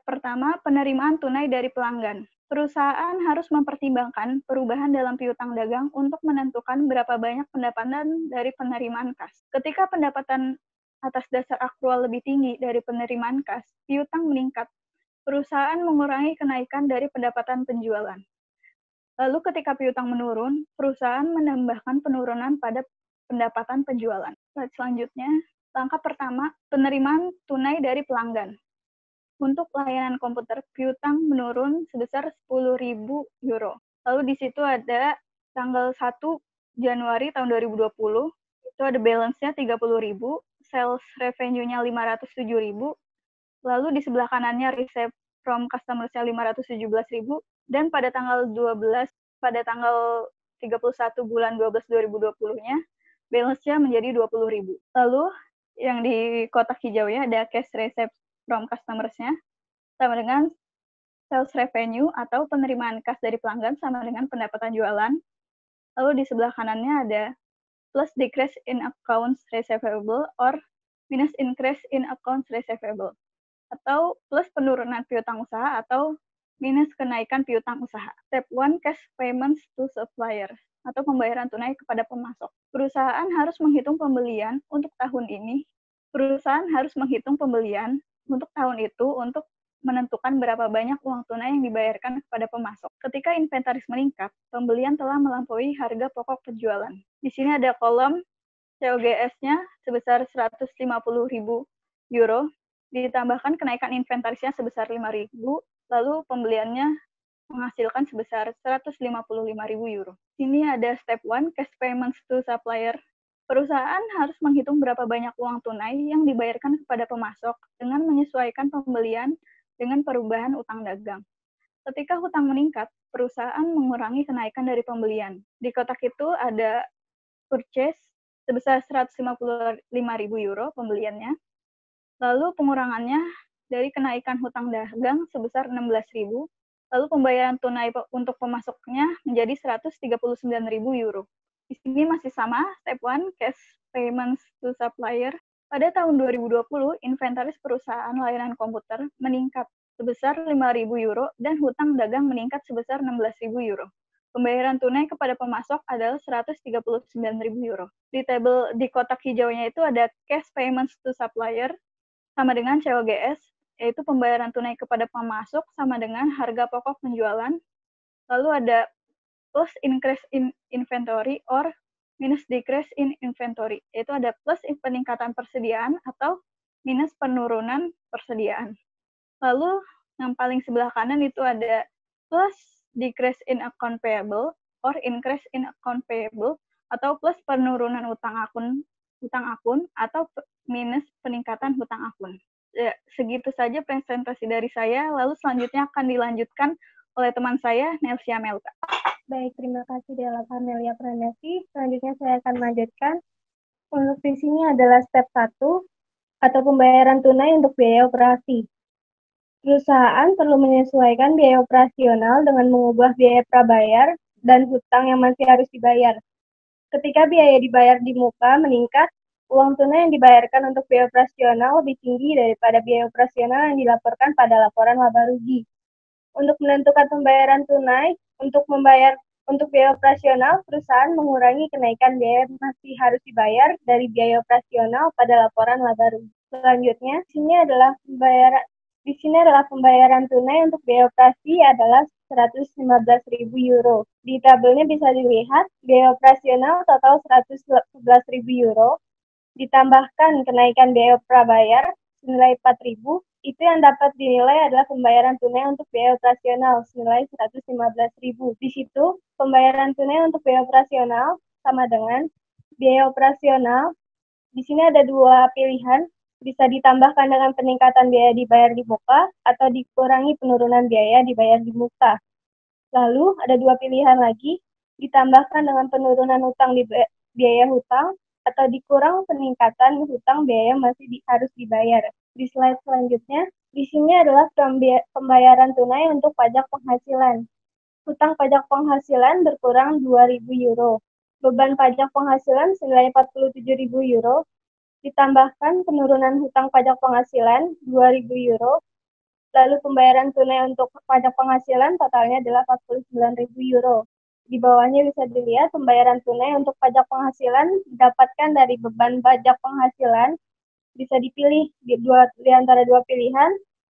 pertama penerimaan tunai dari pelanggan. Perusahaan harus mempertimbangkan perubahan dalam piutang dagang untuk menentukan berapa banyak pendapatan dari penerimaan kas. Ketika pendapatan atas dasar akrual lebih tinggi dari penerimaan kas, piutang meningkat. Perusahaan mengurangi kenaikan dari pendapatan penjualan. Lalu ketika piutang menurun, perusahaan menambahkan penurunan pada pendapatan penjualan. Selanjutnya, langkah pertama, penerimaan tunai dari pelanggan. Untuk layanan komputer, piutang menurun sebesar 10.000 euro. Lalu di situ ada tanggal 1 Januari tahun 2020, itu ada balance-nya 30.000, sales revenue-nya 507.000, lalu di sebelah kanannya receipt from customers-nya 517.000, dan pada tanggal 31 bulan 12 2020-nya, balance-nya menjadi 20.000. Lalu yang di kotak hijaunya ada cash receipt from customers-nya sama dengan sales revenue atau penerimaan kas dari pelanggan sama dengan pendapatan jualan. Lalu di sebelah kanannya ada plus decrease in accounts receivable or minus increase in accounts receivable, atau plus penurunan piutang usaha atau minus kenaikan piutang usaha. Step 1, cash payments to suppliers atau pembayaran tunai kepada pemasok. Perusahaan harus menghitung pembelian untuk tahun ini. Perusahaan harus menghitung pembelian untuk tahun itu untuk menentukan berapa banyak uang tunai yang dibayarkan kepada pemasok. Ketika inventaris meningkat, pembelian telah melampaui harga pokok penjualan. Di sini ada kolom COGS-nya sebesar 150.000 euro, ditambahkan kenaikan inventarisnya sebesar 5.000, lalu pembeliannya menghasilkan sebesar 155.000 euro. Ini ada step 1, cash payments to supplier. Perusahaan harus menghitung berapa banyak uang tunai yang dibayarkan kepada pemasok dengan menyesuaikan pembelian dengan perubahan utang dagang. Ketika hutang meningkat, perusahaan mengurangi kenaikan dari pembelian. Di kotak itu ada purchase sebesar 155.000 euro pembeliannya. Lalu pengurangannya dari kenaikan hutang dagang sebesar 16.000. Lalu pembayaran tunai untuk pemasoknya menjadi 139.000 euro. Di sini masih sama, step 1, cash payments to supplier. Pada tahun 2020, inventaris perusahaan layanan komputer meningkat sebesar 5.000 euro dan hutang dagang meningkat sebesar 16.000 euro. Pembayaran tunai kepada pemasok adalah 139.000 euro. Di kotak hijaunya itu ada cash payments to supplier sama dengan COGS, yaitu pembayaran tunai kepada pemasok sama dengan harga pokok penjualan. Lalu ada plus increase in inventory or minus decrease in inventory, yaitu ada plus peningkatan persediaan atau minus penurunan persediaan. Lalu yang paling sebelah kanan itu ada plus decrease in account payable or increase in account payable, atau plus penurunan hutang akun atau minus peningkatan hutang akun. Ya, segitu saja presentasi dari saya, lalu selanjutnya akan dilanjutkan oleh teman saya, Nelsia Melta. Baik, terima kasih Dela Cornelia Pranesi. Selanjutnya saya akan melanjutkan. Untuk di sini adalah step 1 atau pembayaran tunai untuk biaya operasi. Perusahaan perlu menyesuaikan biaya operasional dengan mengubah biaya prabayar dan hutang yang masih harus dibayar. Ketika biaya dibayar di muka meningkat, uang tunai yang dibayarkan untuk biaya operasional lebih tinggi daripada biaya operasional yang dilaporkan pada laporan laba rugi. Untuk menentukan pembayaran tunai, untuk biaya operasional, perusahaan mengurangi kenaikan biaya yang masih harus dibayar dari biaya operasional pada laporan laba rugi. Selanjutnya, di sini adalah pembayaran tunai untuk biaya operasi adalah 115.000 euro. Di tabelnya bisa dilihat biaya operasional total 111.000 euro, ditambahkan kenaikan biaya prabayar senilai 4.000, itu yang dapat dinilai adalah pembayaran tunai untuk biaya operasional senilai 115.000. Di situ, pembayaran tunai untuk biaya operasional sama dengan biaya operasional. Di sini ada dua pilihan, bisa ditambahkan dengan peningkatan biaya dibayar di muka atau dikurangi penurunan biaya dibayar di muka. Lalu ada dua pilihan lagi, ditambahkan dengan penurunan hutang di biaya hutang atau dikurang peningkatan hutang biaya yang masih harus dibayar. Di slide selanjutnya, di sini adalah pembayaran tunai untuk pajak penghasilan. Hutang pajak penghasilan berkurang 2.000 euro. Beban pajak penghasilan senilai 47.000 euro, ditambahkan penurunan hutang pajak penghasilan 2.000 euro, lalu pembayaran tunai untuk pajak penghasilan totalnya adalah 49.000 euro. Di bawahnya bisa dilihat pembayaran tunai untuk pajak penghasilan didapatkan dari beban pajak penghasilan, bisa dipilih di antara dua pilihan,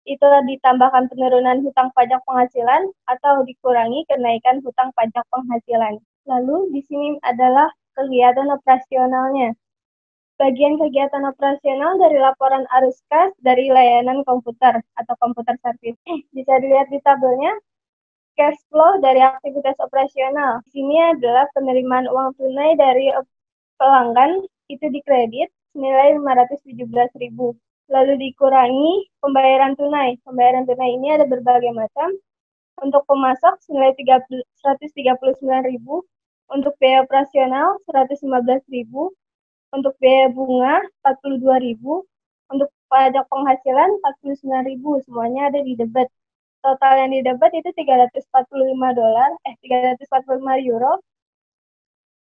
itu ditambahkan penurunan hutang pajak penghasilan atau dikurangi kenaikan hutang pajak penghasilan. Lalu di sini adalah kegiatan operasionalnya. Bagian kegiatan operasional dari laporan arus kas dari layanan komputer atau komputer service. Bisa dilihat di tabelnya, cash flow dari aktivitas operasional. Di sini adalah penerimaan uang tunai dari pelanggan itu dikredit senilai 517.000. Lalu dikurangi pembayaran tunai. Pembayaran tunai ini ada berbagai macam. Untuk pemasok senilai 139.000, untuk biaya operasional 115.000, untuk biaya bunga 42.000, untuk pajak penghasilan 49.000, semuanya ada di debit. Total yang didebat itu 345 euro.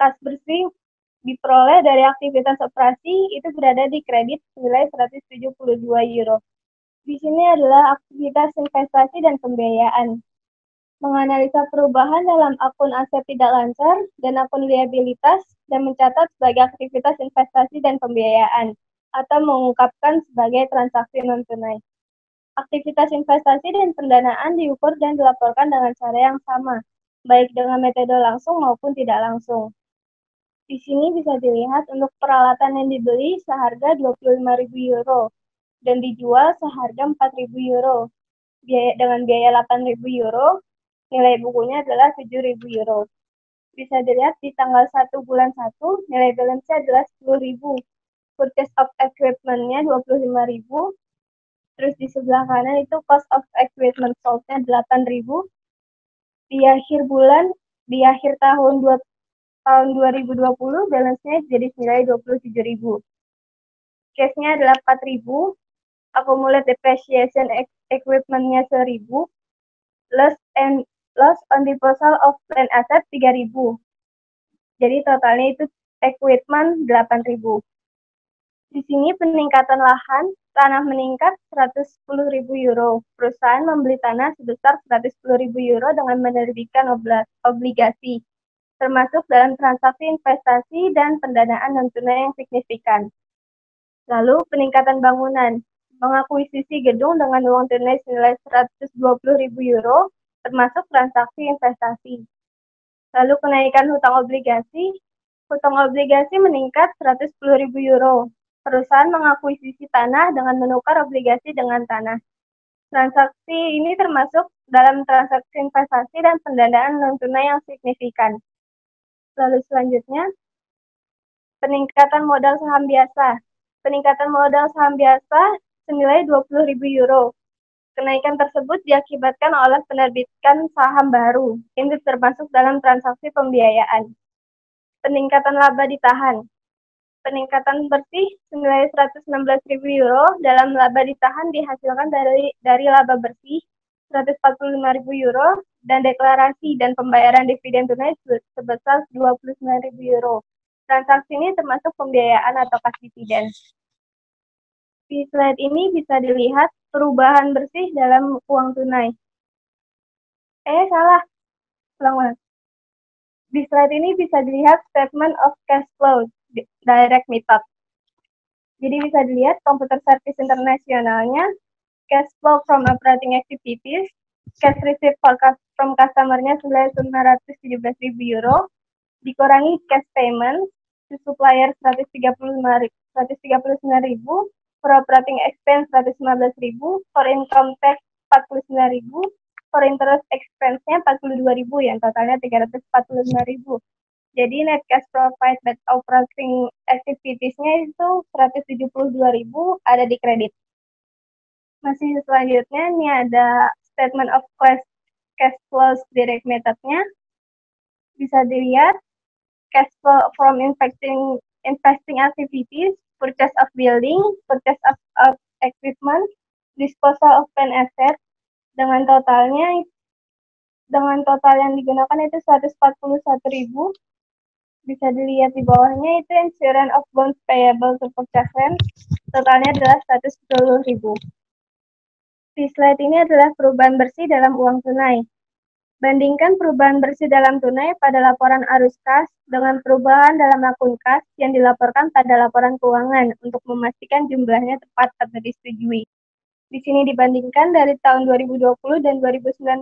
Kas bersih diperoleh dari aktivitas operasi itu berada di kredit senilai 172 euro. Di sini adalah aktivitas investasi dan pembiayaan. Menganalisa perubahan dalam akun aset tidak lancar dan akun liabilitas dan mencatat sebagai aktivitas investasi dan pembiayaan atau mengungkapkan sebagai transaksi non-tunai. Aktivitas investasi dan pendanaan diukur dan dilaporkan dengan cara yang sama, baik dengan metode langsung maupun tidak langsung. Di sini bisa dilihat untuk peralatan yang dibeli seharga 25.000 euro dan dijual seharga 4.000 euro. Dengan biaya 8.000 euro, nilai bukunya adalah 7.000 euro. Bisa dilihat di tanggal 1 bulan 1, nilai balance adalah 10.000. Purchase of equipment-nya 25.000. Terus di sebelah kanan itu cost of equipment sold-nya 8.000. Di akhir tahun 2020, balance-nya jadi senilai 27.000. Cash-nya adalah 4.000. Accumulated depreciation equipment-nya 1.000. Loss on disposal of plant asset 3.000. Jadi totalnya itu equipment 8.000. Di sini peningkatan lahan, tanah meningkat 110.000 euro. Perusahaan membeli tanah sebesar 110.000 euro dengan menerbitkan obligasi, termasuk dalam transaksi investasi dan pendanaan non-tunai yang signifikan. Lalu peningkatan bangunan, mengakuisisi gedung dengan uang tunai senilai 120.000 euro, termasuk transaksi investasi. Lalu kenaikan hutang obligasi meningkat 110.000 euro. Perusahaan mengakuisisi tanah dengan menukar obligasi dengan tanah. Transaksi ini termasuk dalam transaksi investasi dan pendanaan non-tunai yang signifikan. Lalu selanjutnya, peningkatan modal saham biasa. Peningkatan modal saham biasa senilai 20.000 euro. Kenaikan tersebut diakibatkan oleh penerbitan saham baru. Ini termasuk dalam transaksi pembiayaan. Peningkatan laba ditahan. Peningkatan bersih senilai 116.000 euro dalam laba ditahan dihasilkan dari laba bersih 145.000 euro dan deklarasi dan pembayaran dividen tunai sebesar 29.000 euro. Transaksi ini termasuk pembiayaan atau kas dividen. Di slide ini bisa dilihat perubahan bersih dalam uang tunai. Salah. Ulang. Di slide ini bisa dilihat statement of cash flow direct method. Jadi bisa dilihat Computer Service Internasionalnya, cash flow from operating activities, cash received from customer-nya senilai 917.000 euro, dikurangi cash payment to supplier 139.000, for operating expense 115.000, for income tax 49.000, for interest expense-nya 42.000, yang totalnya 345.000. Jadi net cash provided by operating activities-nya itu 172.000 ada di kredit. Masih selanjutnya ini ada statement of cash flows direct method-nya. Bisa dilihat cash flow from investing activities, purchase of building, purchase of equipment, disposal of pen asset dengan total yang digunakan itu 141.000. Bisa dilihat di bawahnya itu insurance of bonds payable to purchasers, totalnya adalah 110.000. Di slide ini adalah perubahan bersih dalam uang tunai. Bandingkan perubahan bersih dalam tunai pada laporan arus kas dengan perubahan dalam akun kas yang dilaporkan pada laporan keuangan untuk memastikan jumlahnya tepat atau disetujui. Di sini dibandingkan dari tahun 2020 dan 2019.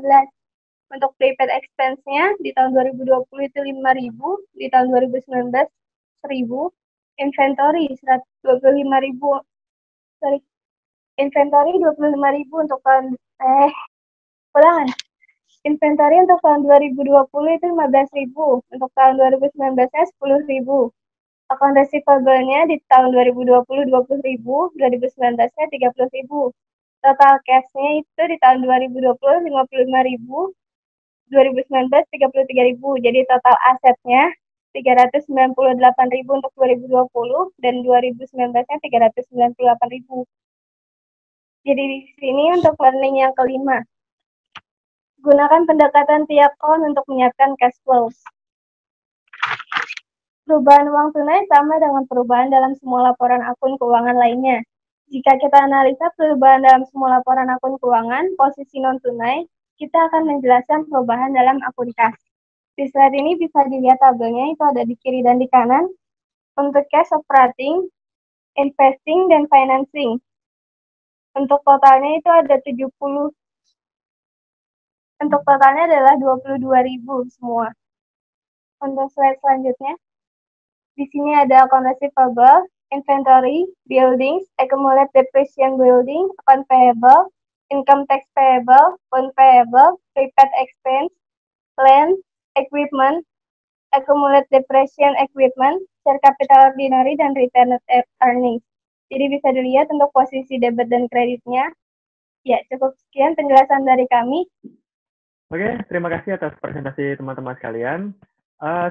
Untuk prepaid expense-nya di tahun 2020 itu 5.000, di tahun 2019 1.000, inventory 25.000. Inventory 25.000 untuk tahun Inventory untuk tahun 2020 itu 15.000, untuk tahun 2019-nya 10.000. Account receivable-nya di tahun 2020 20.000, 2019-nya 30.000. Total cash-nya itu di tahun 2020 55.000. 2019 33.000. Jadi total asetnya 398.000 untuk 2020 dan 2019-nya 398.000. Jadi di sini untuk learning yang kelima. Gunakan pendekatan tiap account untuk menyiapkan cash flow. Perubahan uang tunai sama dengan perubahan dalam semua laporan akun keuangan lainnya. Jika kita analisa perubahan dalam semua laporan akun keuangan, posisi non-tunai, kita akan menjelaskan perubahan dalam akun kas. Di slide ini bisa dilihat tabelnya, itu ada di kiri dan di kanan. Untuk cash operating, investing, dan financing. Untuk totalnya itu ada 70. Untuk totalnya adalah 22.000 semua. Untuk slide selanjutnya, di sini ada account receivable, inventory, buildings, accumulated depreciation building, account payable, income tax payable, bond payable, prepaid expense, land, equipment, accumulated depreciation equipment, share capital ordinary, dan retained earnings. Jadi bisa dilihat untuk posisi debit dan kreditnya. Ya, cukup sekian penjelasan dari kami. Oke, terima kasih atas presentasi teman-teman sekalian.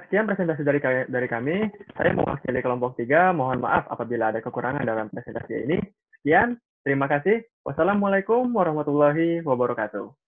Sekian presentasi dari kami. Saya mewakili kelompok 3. Mohon maaf apabila ada kekurangan dalam presentasi ini. Sekian, terima kasih. Wassalamualaikum warahmatullahi wabarakatuh.